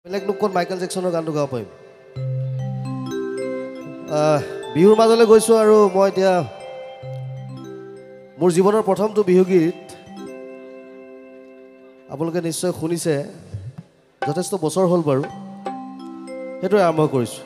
বেলেগ লোকত মাইকেল জেকসনৰ গানটো গাব পাৰিম বিহুৰ মাজলৈ গৈছো আৰু মই এতিয়া মোৰ জীৱনৰ প্ৰথমটো বিহু গীত আপোনালোকে নিশ্চয় শুনিছে যথেষ্ট বছৰ হ'ল বাৰু সেইটো আৰম্ভ কৰিছো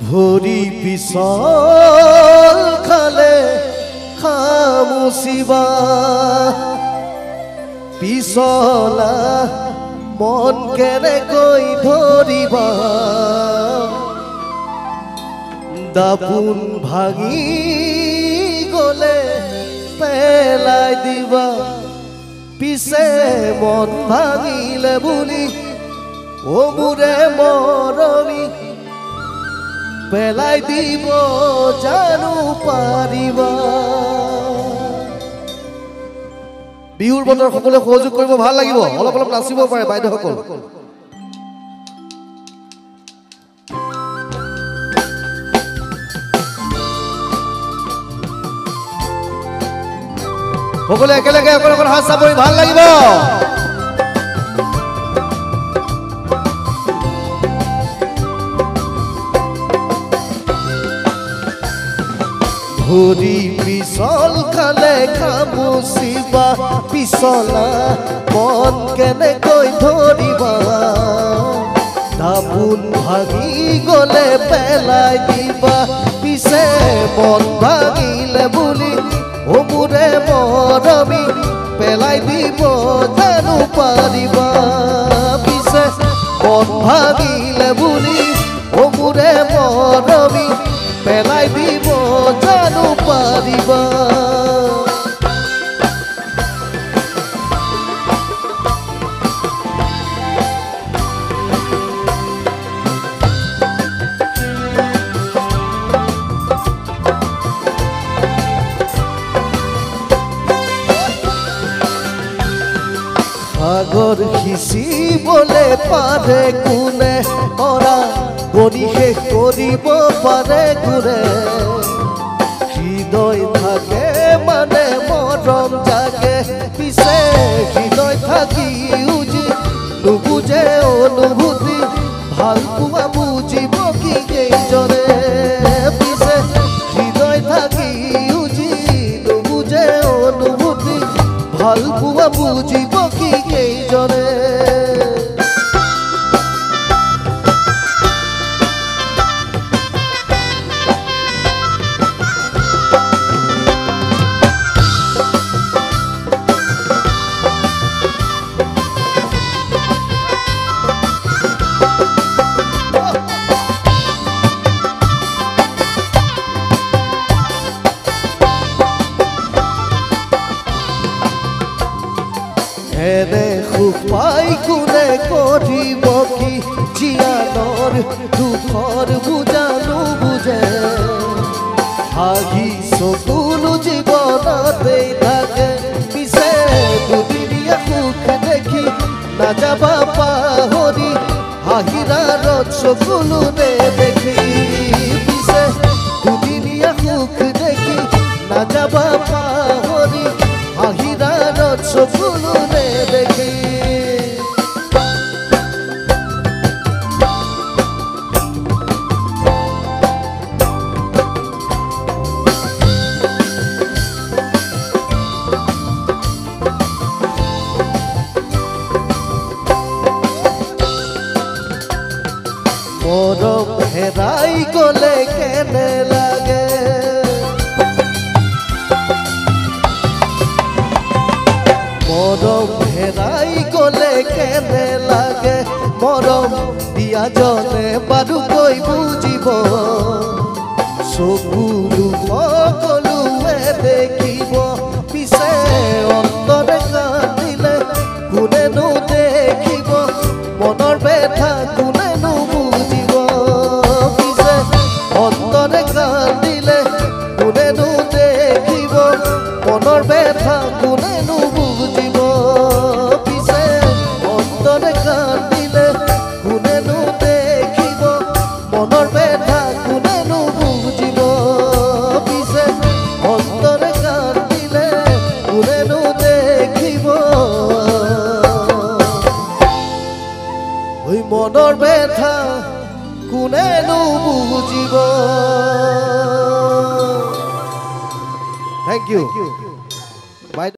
ভৰি পিছল খালে খামুচিবা পিছলা মন কেনেকৈ ধৰিবা দাপোন ভাঙি গলে পেলাই দিবা পিছে মন ভাঙিলে বুলি ও মোৰে মৰমী পেলাই দিব জানো পাৰিবা বিহুৰ বতৰ সকলোৱে সহযোগ কৰিব ভাল লাগিব অলপ অলপ নাচিব পাৰে বাইদেউসকল সকলোৱে একেলগে অকণ হাত চাপৰি ভাল লাগিব ভৰি পিছল খালে খামুচিবা পিছলা মন কেনেকৈ ধৰিবা দাপোন ভাঙি গলে পেলাই দিবা পিছে মন ভাঙিলে বুলি ও মোৰে মৰমী পেলাই দিব জানো পাৰিবা পিছে মন ভাঙিলে বুলি ও মোৰে মৰমী পেলাই দিব জানো পাৰিবা সাগৰ সিঁচিবলে পাৰে কোনে কৰা গণি শেষ কৰিব পাৰে কোনে হৃদয় থাকে মানে মৰম জাগে পিছে হৃদয় থাকি উজি নুবুজে অনুভূতি ভাল পোৱা বুজিব কি কেইজনে পিছে হৃদয় থাকি উজি নুবুজে অনুভূতি ভাল পোৱা বুজিব কি কেইজনে এনে সুখ পাই কোনে কৰিব কি জীয়ানৰ দুখৰ বুজা নুবুজে হাঁহি চকুলো জীৱনতেই থাকে পিছে দুদিনীয়া সুখ দেখি নাযাবা পাহৰি হাঁহিৰাৰত চকুলো নেদেখি পিছে দুদিনীয়া সুখ দেখি নাযাবা পাহৰি হাঁহিৰাৰত চকুলো নেদেখি মৰম হেৰাই গলে কেনে লাগে মৰম হেৰাই গলে কেনে লাগে মৰম দিয়া জনে বাৰুকৈ বুজিব চকুলো সকলোৱে দেখিব পিছে অন্তৰে কান্দিলে কোনেনো দেখিব মনৰ বেথা কোনেনো বুজিব পিছে অন্তৰে কান্দিলে কোনেনো দেখিব মনৰ ব্যথা কোনেনো বুজিব পিছে অন্তৰে কান্দিলে কোনেনো দেখিব মনৰ ব্যথা কোনেনো বুজিব পিছে অন্তৰে কান্দিলে কোনেনো দেখিব ওই মনৰ ব্যথা কোনেনো বুজিব। Thank you.